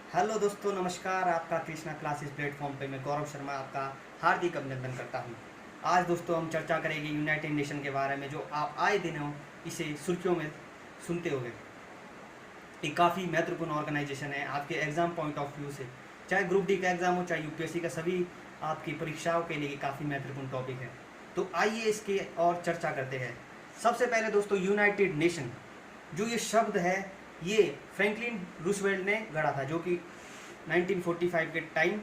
Hello दोस्तों, नमस्कार। आपका कृष्णा क्लासेस प्लेटफॉर्म पे मैं गौरव शर्मा आपका हार्दिक अभिनंदन करता हूँ। आज दोस्तों हम चर्चा करेंगे यूनाइटेड नेशन के बारे में, जो आप आए दिनों इसे सुर्खियों में सुनते होंगे। ये काफ़ी महत्वपूर्ण ऑर्गेनाइजेशन है आपके एग्ज़ाम पॉइंट ऑफ व्यू से। चाहे ग्रुप डी का एग्ज़ाम हो, चाहे यूपीएससी का, सभी आपकी परीक्षाओं के लिए काफ़ी महत्वपूर्ण टॉपिक है। तो आइए इसके और चर्चा करते हैं। सबसे पहले दोस्तों, यूनाइटेड नेशन जो ये शब्द है, ये फ्रैंकलिन रूजवेल्ट ने गढ़ा था, जो कि 1945 के टाइम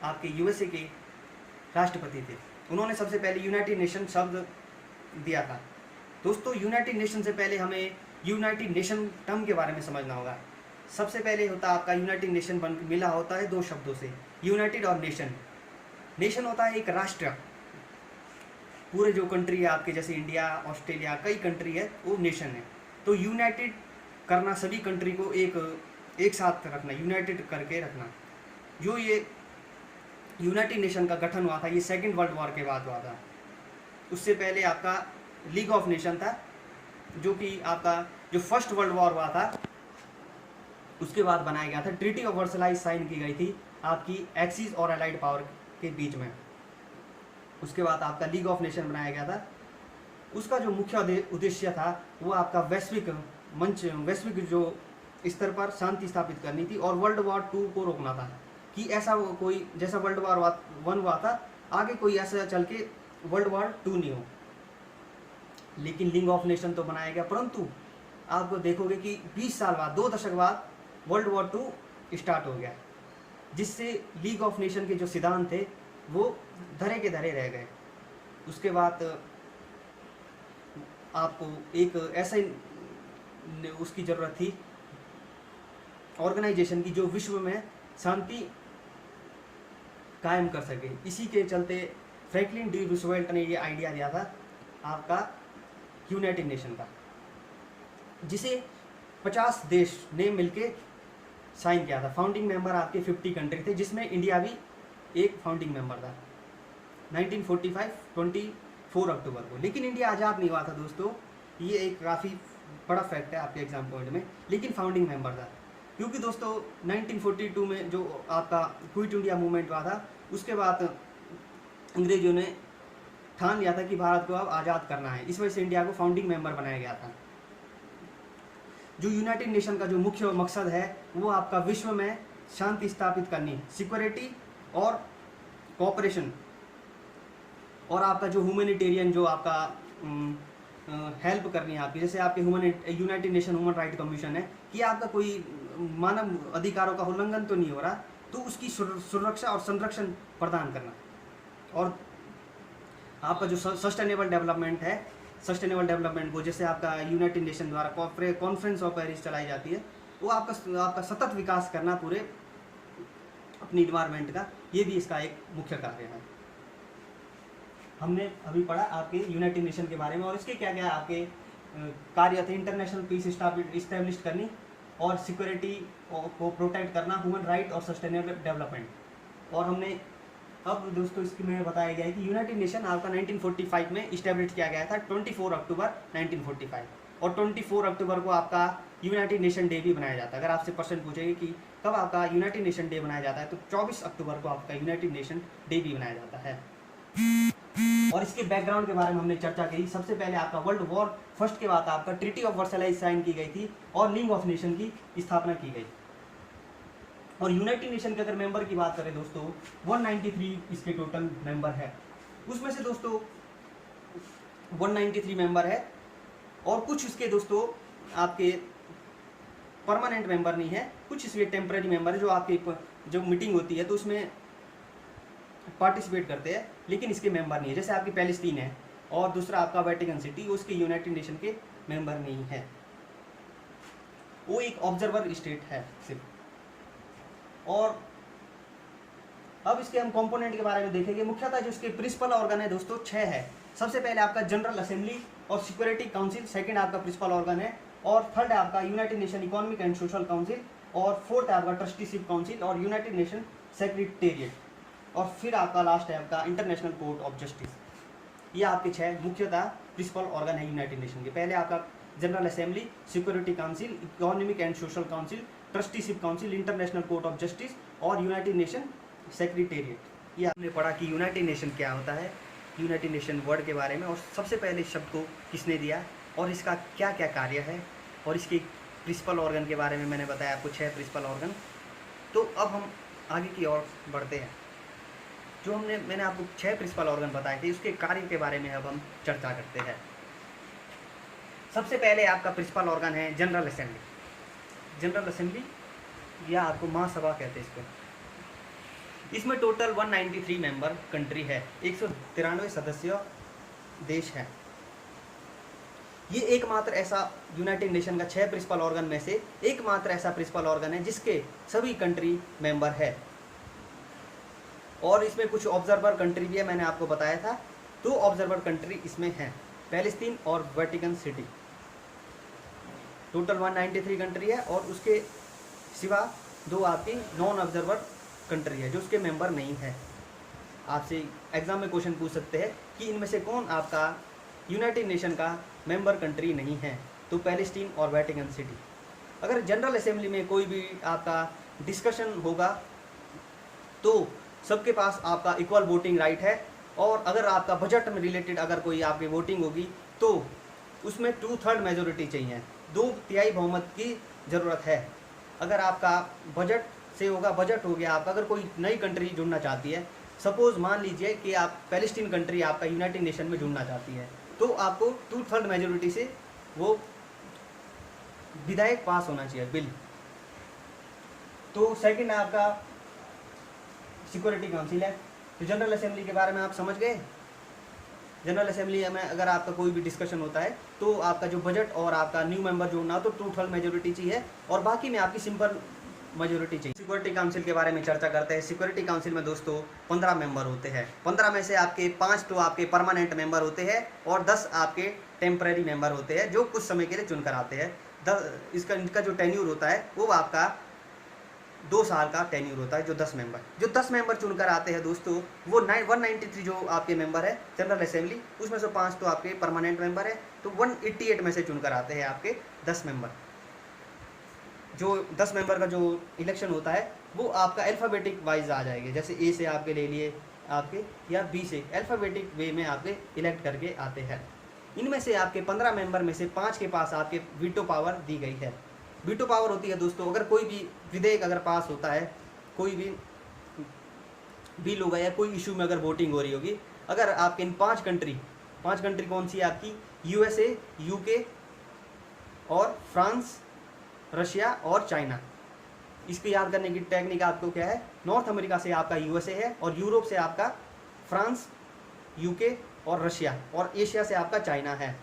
आपके यूएसए के राष्ट्रपति थे। उन्होंने सबसे पहले यूनाइटेड नेशन शब्द दिया था। दोस्तों, यूनाइटेड नेशन से पहले हमें यूनाइटेड नेशन टर्म के बारे में समझना होगा। सबसे पहले होता है आपका यूनाइटेड नेशन बन मिला होता है दो शब्दों से, यूनाइटेड और नेशन। नेशन होता है एक राष्ट्र, पूरे जो कंट्री है आपके, जैसे इंडिया, ऑस्ट्रेलिया, कई कंट्री है, वो नेशन है। तो यूनाइटेड करना, सभी कंट्री को एक साथ रखना, यूनाइटेड करके रखना। जो ये यूनाइटेड नेशन का गठन हुआ था, ये सेकेंड वर्ल्ड वॉर के बाद हुआ था। उससे पहले आपका लीग ऑफ नेशन था, जो कि आपका जो फर्स्ट वर्ल्ड वॉर हुआ था उसके बाद बनाया गया था। ट्रीटी ऑफ वर्सलाइज साइन की गई थी आपकी एक्सिस और अलाइड पावर के बीच में। उसके बाद आपका लीग ऑफ नेशन बनाया गया था। उसका जो मुख्य उद्देश्य था वो आपका वैश्विक मंच, वैश्विक जो स्तर पर शांति स्थापित करनी थी और वर्ल्ड वॉर 2 को रोकना था, कि ऐसा कोई, जैसा वर्ल्ड वॉर 1 हुआ था, आगे कोई ऐसा चल के वर्ल्ड वॉर 2 नहीं हो। लेकिन लीग ऑफ नेशन तो बनाया गया, परंतु आप देखोगे कि 20 साल बाद, 2 दशक बाद वर्ल्ड वॉर 2 स्टार्ट हो गया, जिससे लीग ऑफ नेशन के जो सिद्धांत थे वो धरे के धरे रह गए। उसके बाद आपको एक ऐसा उसकी ज़रूरत थी ऑर्गेनाइजेशन की, जो विश्व में शांति कायम कर सके। इसी के चलते फ्रैंकलिन डी रूजवेल्ट ने ये आइडिया दिया था आपका यूनाइटेड नेशन का, जिसे 50 देश ने मिलके साइन किया था। फाउंडिंग मेंबर आपके 50 कंट्री थे, जिसमें इंडिया भी एक फाउंडिंग मेंबर था 1945 24 अक्टूबर को। लेकिन इंडिया आज़ाद नहीं हुआ था दोस्तों, ये एक काफ़ी बड़ा फैक्ट है आपके एग्जाम पॉइंट में। लेकिन फाउंडिंग मेंबर था, क्योंकि दोस्तों 1942 में जो आपका क्विट इंडिया मूवमेंट हुआ था, उसके बाद अंग्रेजों ने ठान लिया था कि भारत को अब आज़ाद करना है। इस वजह से इंडिया को फाउंडिंग मेंबर बनाया गया था। जो यूनाइटेड नेशन का जो मुख्य मकसद है वो आपका विश्व में शांति स्थापित करनी, सिक्योरिटी और कोऑपरेशन, और आपका जो ह्यूमैनिटेरियन, जो आपका हेल्प करनी है आपकी, जैसे आपके United nation human right commission है, कि आपका कोई मानव अधिकारों का उल्लंघन तो नहीं हो रहा, तो उसकी सुरक्षा और संरक्षण प्रदान करना। और आपका जो सस्टेनेबल डेवलपमेंट है, सस्टेनेबल डेवलपमेंट को, जैसे आपका यूनाइटेड नेशन द्वारा कॉन्फ्रेंस ऑफ पेरिस चलाई जाती है, वो आपका सतत विकास करना पूरे अपनी इन्वायरमेंट का, ये भी इसका एक मुख्य कार्य है। हमने अभी पढ़ा आपके यूनाइटेड नेशन के बारे में, और इसके क्या क्या आपके कार्य थे। इंटरनेशनल पीस इस्टेब्लिश करनी और सिक्योरिटी को प्रोटेक्ट करना, ह्यूमन राइट और सस्टेनेबल डेवलपमेंट। और हमने अब दोस्तों इसके में बताया गया है कि यूनाइटेड नेशन आपका 1945 में इस्टेब्लिश किया गया था, 24 अक्टूबर 1945। और 24 अक्टूबर को आपका यूनाइटेड नेशन डे भी बनाया जाता है। अगर आपसे पर्सन पूछेंगे कि कब आपका यूनाइटेड नेशन डे बनाया जाता है, तो 24 अक्टूबर को आपका यूनाइटेड नेशन डे भी बनाया जाता है। और इसके बैकग्राउंड के बारे में हमने चर्चा की। सबसे पहले आपका वर्ल्ड वॉर फर्स्ट के बाद आपका ट्रीटी ऑफ वर्सलाइज साइन की गई थी और लीग ऑफ नेशन की स्थापना की गई। और यूनाइटेड नेशन के अगर मेंबर की बात करें दोस्तों, 193 इसके टोटल मेंबर है। उसमें से दोस्तों 193 मेंबर है, और कुछ इसके दोस्तों आपके परमानेंट मेंबर नहीं है, कुछ इसके टेम्पररी मेंबर है, जो आपकी जो मीटिंग होती है तो उसमें पार्टिसिपेट करते हैं, लेकिन इसके मेंबर नहीं है। जैसे आपकी पैलेस्टीन है, और दूसरा आपका वेटिकन सिटी, उसके यूनाइटेड नेशन के मेंबर नहीं है, वो एक ऑब्जर्वर स्टेट है सिर्फ। और अब इसके हम कंपोनेंट के बारे में देखेंगे। मुख्यतः जो इसके प्रिंसिपल ऑर्गन है दोस्तों 6 है। सबसे पहले आपका जनरल असेंबली और सिक्योरिटी काउंसिल, सेकंड आपका प्रिंसिपल ऑर्गन है, और थर्ड है आपका United nation economic and social council, और फोर्थ है आपका ट्रस्टीशिप काउंसिल और यूनाइटेड नेशन सेक्रेटेरिएट, और फिर आपका लास्ट है आपका इंटरनेशनल कोर्ट ऑफ जस्टिस। ये आपके 6 मुख्यतः प्रिंसिपल ऑर्गन है यूनाइटेड नेशन के। पहले आपका general assembly, security council, economic and social council, trusteeship council, international court of justice और यूनाइटेड नेशन सेक्रेटेरिएट। ये आपने पढ़ा कि यूनाइटेड नेशन क्या होता है, यूनाइटेड नेशन वर्ड के बारे में, और सबसे पहले इस शब्द को किसने दिया और इसका क्या क्या कार्य है, और इसके प्रिंसिपल ऑर्गन के बारे में मैंने बताया आपको 6 प्रिंसिपल ऑर्गन। तो अब हम आगे की ओर बढ़ते हैं। जो मैंने आपको 6 प्रिंसिपल ऑर्गन बताए थे उसके कार्य के बारे में अब हम चर्चा करते हैं। सबसे पहले आपका प्रिंसिपल ऑर्गन है जनरल असेंबली। जनरल असेंबली या आपको महासभा कहते हैं इसको। इसमें टोटल 193 मेंबर कंट्री है, 193 सदस्य देश हैं। ये एकमात्र ऐसा यूनाइटेड नेशन का 6 प्रिंसिपल ऑर्गन में से एकमात्र ऐसा प्रिंसिपल ऑर्गन है जिसके सभी कंट्री मेंबर है। और इसमें कुछ ऑब्जर्वर कंट्री भी है, मैंने आपको बताया था। 2 ऑब्जर्वर कंट्री इसमें हैं, पैलेस्टीन और वेटिकन सिटी। टोटल 193 कंट्री है और उसके सिवा 2 आपकी नॉन ऑब्जर्वर कंट्री है जो उसके मेंबर नहीं है। आपसे एग्जाम में क्वेश्चन पूछ सकते हैं कि इनमें से कौन आपका यूनाइटेड नेशन का मेंबर कंट्री नहीं है, तो पैलेस्टीन और वेटिकन सिटी। अगर जनरल असेंबली में कोई भी आपका डिस्कशन होगा तो सबके पास आपका इक्वल वोटिंग राइट है, और अगर आपका बजट में रिलेटेड अगर कोई आपकी वोटिंग होगी तो उसमें 2/3 मेजोरिटी चाहिए, 2/3 बहुमत की ज़रूरत है। अगर आपका बजट से होगा, बजट हो गया आपका, अगर कोई नई कंट्री जुड़ना चाहती है, सपोज मान लीजिए कि आप पैलेस्टीन कंट्री आपका यूनाइटेड नेशन में जुड़ना चाहती है, तो आपको 2/3 मेजोरिटी से वो विधेयक पास होना चाहिए, बिल। तो सेकंड है आपका सिक्योरिटी काउंसिल है। तो जनरल असेंबली के बारे में आप समझ गए। जनरल असेंबली में अगर आपका कोई भी डिस्कशन होता है तो आपका जो बजट और आपका न्यू मेंबर जोड़ना हो तो 2/3 मेजोरिटी चाहिए, और बाकी में आपकी सिंपल मेजोरिटी चाहिए। सिक्योरिटी काउंसिल के बारे में चर्चा करते हैं। सिक्योरिटी काउंसिल में दोस्तों 15 मेंबर होते हैं। 15 में से आपके 5 तो आपके परमानेंट मेंबर होते हैं और 10 आपके टेम्परेरी मेंबर होते हैं जो कुछ समय के लिए चुनकर आते हैं। इनका जो टेन्यूर होता है वो आपका 2 साल का टेन्यूर होता है। जो 10 मेंबर चुनकर आते हैं दोस्तों, वो 193 जो आपके मेंबर है जनरल असेंबली, उसमें से 5 तो आपके परमानेंट मेंबर है, तो 188 में से चुनकर आते हैं आपके 10 मेंबर। जो 10 मेंबर का जो इलेक्शन होता है वो आपका अल्फ़ाबेटिक वाइज आ जाएंगे, जैसे ए से आपके ले लिए आपके, या बी से अल्फ़ाबेटिक वे में आपके इलेक्ट करके आते हैं। इनमें से आपके 15 मेंबर में से 5 के पास आपके वीटो पावर दी गई है। वीटो पावर होती है दोस्तों, अगर कोई भी विधेयक अगर पास होता है, कोई भी बिल होगा या कोई इशू में अगर वोटिंग हो रही होगी, अगर आपके इन 5 कंट्री कौन सी है आपकी, USA, UK और फ्रांस, रशिया और चाइना। इसको याद करने की टेक्निक आपको क्या है, नॉर्थ अमेरिका से आपका USA है, और यूरोप से आपका फ्रांस, UK और रशिया, और एशिया से आपका चाइना है।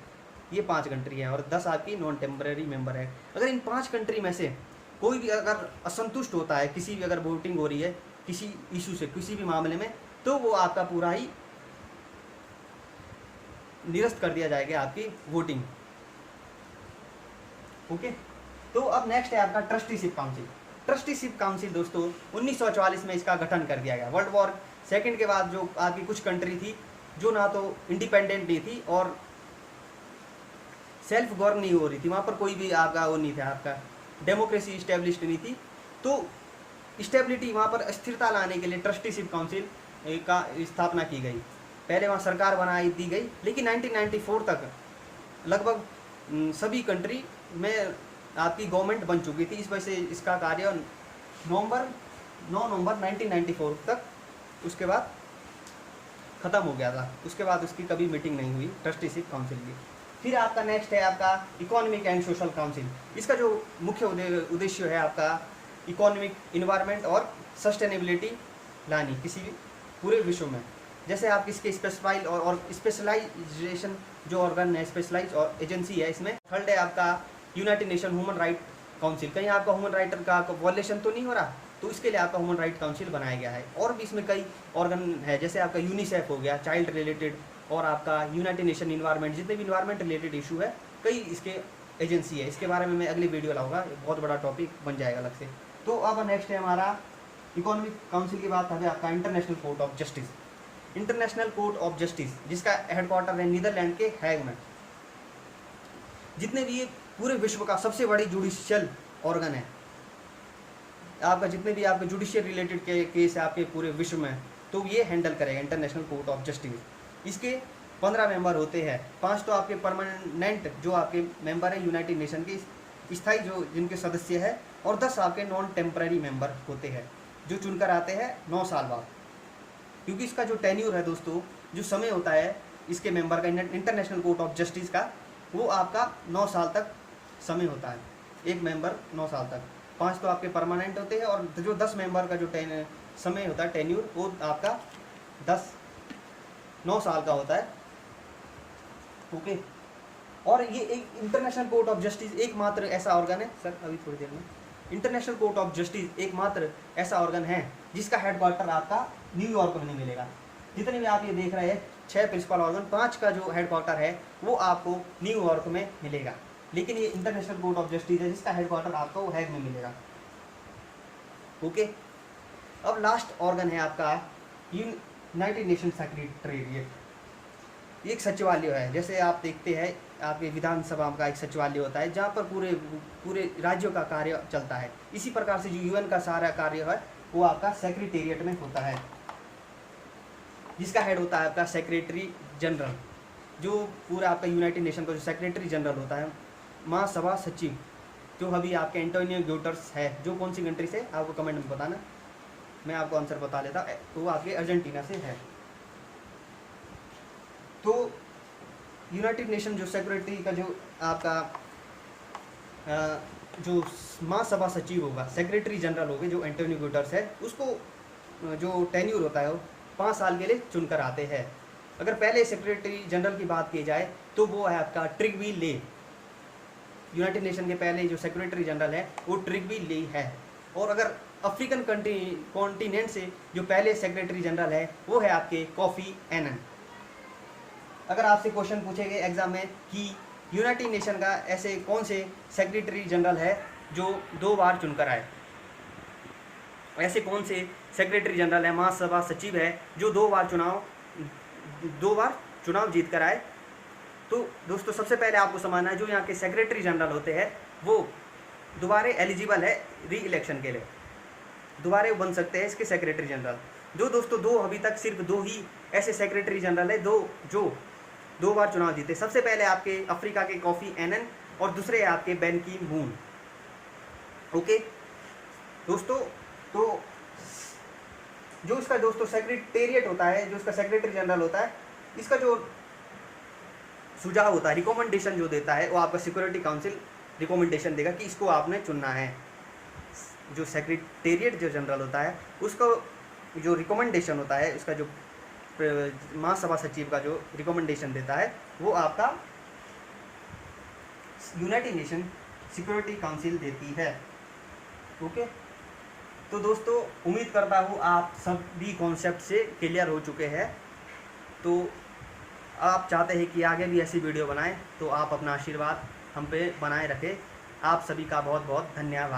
ये 5 कंट्री है और 10 आपकी नॉन टेम्पररी मेंबर है। अगर इन 5 कंट्री में से कोई भी अगर असंतुष्ट होता है, किसी भी अगर वोटिंग हो रही है किसी इशू से, किसी भी मामले में, तो वो आपका पूरा ही निरस्त कर दिया जाएगा आपकी वोटिंग। ओके, तो अब नेक्स्ट है आपका ट्रस्टीशिप काउंसिल। ट्रस्टीशिप काउंसिल दोस्तों 1944 में इसका गठन कर दिया गया। वर्ल्ड वॉर सेकेंड के बाद जो आपकी कुछ कंट्री थी जो ना तो इंडिपेंडेंट नहीं थी और सेल्फ गवर्न नहीं हो रही थी, वहाँ पर कोई भी आपका वो नहीं था, आपका डेमोक्रेसी इस्टेब्लिश्ड नहीं थी, तो स्टेबिलिटी वहाँ पर स्थिरता लाने के लिए ट्रस्टीशिप काउंसिल का स्थापना की गई। पहले वहाँ सरकार बनाई दी गई, लेकिन 1994 तक लगभग सभी कंट्री में आपकी गवर्नमेंट बन चुकी थी। इस वजह से इसका कार्य 9 नवंबर 1994 तक उसके बाद ख़त्म हो गया था। उसके बाद उसकी कभी मीटिंग नहीं हुई ट्रस्टीशिप काउंसिल की। फिर आपका नेक्स्ट है आपका इकोनॉमिक एंड सोशल काउंसिल। इसका जो मुख्य उद्देश्य है आपका इकोनॉमिक, इन्वायरमेंट और सस्टेनेबिलिटी लानी किसी भी पूरे विश्व में। जैसे आप इसके स्पेसिफाइड और स्पेशलाइजेशन जो ऑर्गन है, स्पेशलाइज और एजेंसी है इसमें। थर्ड है आपका United nation human right council. कहीं आपका ह्यूमन राइट का वॉयलेशन तो नहीं हो रहा, तो इसके लिए आपका ह्यूमन राइट काउंसिल बनाया गया है। और भी इसमें कई ऑर्गन है, जैसे आपका यूनिसेफ हो गया चाइल्ड रिलेटेड, और आपका यूनाइटेड नेशन इन्वायरमेंट, जितने भी इन्वायरमेंट रिलेटेड इशू है, कई इसके एजेंसी है। इसके बारे में मैं अगली वीडियो लाऊंगा, बहुत बड़ा टॉपिक बन जाएगा अलग से। तो अब नेक्स्ट है हमारा इकोनॉमिक काउंसिल की बात है आपका international court of justice. International court of justice जिसका हेडक्वार्टर है नीदरलैंड के हैग में। जितने भी ये पूरे विश्व का सबसे बड़ी जुडिशियल ऑर्गन है, आपका जितने भी आपके जुडिशियल रिलेटेड के केस है आपके पूरे विश्व में, तो ये हैंडल करेगा इंटरनेशनल कोर्ट ऑफ जस्टिस। इसके 15 मेंबर होते हैं, 5 तो आपके परमानेंट जो आपके मेंबर हैं यूनाइटेड नेशन के स्थायी जो जिनके सदस्य है, और 10 आपके नॉन टेम्पररी मेंबर होते हैं जो चुनकर आते हैं 9 साल बाद। क्योंकि इसका जो टेन्यूर है दोस्तों, जो समय होता है इसके मेंबर का इंटरनेशनल कोर्ट ऑफ जस्टिस का, वो आपका 9 साल तक समय होता है, एक मेंबर 9 साल तक। 5 तो आपके परमानेंट होते हैं, और जो 10 मेंबर का जो समय होता है टेन्यूर, वो आपका 9 साल का होता है। ओके, और ये एक इंटरनेशनल कोर्ट ऑफ जस्टिस एकमात्र ऐसा ऑर्गन है, सर अभी थोड़ी देर में, इंटरनेशनल कोर्ट ऑफ जस्टिस एकमात्र ऐसा ऑर्गन है जिसका हेडक्वार्टर आपका न्यूयॉर्क में नहीं मिलेगा। जितने भी आप ये देख रहे हैं 6 प्रिंसिपल ऑर्गन, 5 का जो हेडक्वार्टर है वो आपको न्यूयॉर्क में मिलेगा, लेकिन ये इंटरनेशनल कोर्ट ऑफ जस्टिस है जिसका हेडक्वार्टर आपको हैग में मिलेगा। ओके, अब लास्ट ऑर्गन है आपका यूनाइटेड नेशन सेक्रेटेरिएट। एक सचिवालय है, जैसे आप देखते हैं आपके विधानसभा का एक सचिवालय होता है जहाँ पर पूरे राज्यों का कार्य चलता है। इसी प्रकार से जो यूएन का सारा कार्य है वो आपका सेक्रेटेरिएट में होता है, जिसका हेड होता है आपका सेक्रेटरी जनरल। जो पूरा आपका यूनाइटेड नेशन का जो सेक्रेटरी जनरल होता है, महासभा सचिव, जो अभी आपके एंटोनियो गुटेरेस है, जो कौन सी कंट्री से आपको कमेंट में बताना, मैं आपको आंसर बता देता, तो वो आपके अर्जेंटीना से है। तो यूनाइटेड नेशन जो सेक्रेटरी का जो आपका जो महासभा सचिव होगा, सेक्रेटरी जनरल होगा, जो एंटोनियो गुटेरेस है, उसको जो टेन्यूर होता है वो 5 साल के लिए चुनकर आते हैं। अगर पहले सेक्रेटरी जनरल की बात की जाए तो वो है आपका ट्रिगवी ले। यूनाइटेड नेशन के पहले जो सेक्रेटरी जनरल है वो ट्रिगवी ले है। और अगर अफ्रीकन कॉन्टिनेंट से जो पहले सेक्रेटरी जनरल है वो है आपके कोफी एनन। अगर आपसे क्वेश्चन पूछे गए एग्जाम में कि यूनाइटेड नेशन का ऐसे कौन से सेक्रेटरी जनरल है जो 2 बार चुनकर आए, ऐसे कौन से सेक्रेटरी जनरल है, महासभा सचिव है जो 2 बार चुनाव जीत कर आए, तो दोस्तों सबसे पहले आपको समझना है जो यहाँ के सेक्रेटरी जनरल होते हैं वो दोबारा एलिजिबल है री इलेक्शन के लिए, दोबारा बन सकते हैं इसके सेक्रेटरी जनरल। जो दोस्तों 2 अभी तक सिर्फ 2 ही ऐसे सेक्रेटरी जनरल है जो 2 बार चुनाव जीते। सबसे पहले आपके अफ्रीका के कोफी एनन और दूसरे आपके बैन की मून। ओके दोस्तों, तो जो इसका दोस्तों सेक्रेटेरिएट होता है, जो इसका सेक्रेटरी जनरल होता है, इसका जो सुझाव होता है, रिकमेंडेशन जो देता है, वो आपका सिक्योरिटी काउंसिल रिकमेंडेशन देगा कि इसको आपने चुनना है। जो सेक्रेटेरिएट जो जनरल होता है उसको जो रिकमेंडेशन होता है, उसका जो महासभा सचिव का जो रिकमेंडेशन देता है वो आपका यूनाइटेड नेशन सिक्योरिटी काउंसिल देती है। ओके, तो दोस्तों उम्मीद करता हूँ आप सभी कॉन्सेप्ट से क्लियर हो चुके हैं। तो आप चाहते हैं कि आगे भी ऐसी वीडियो बनाएं, तो आप अपना आशीर्वाद हम पे बनाए रखें। आप सभी का बहुत बहुत धन्यवाद।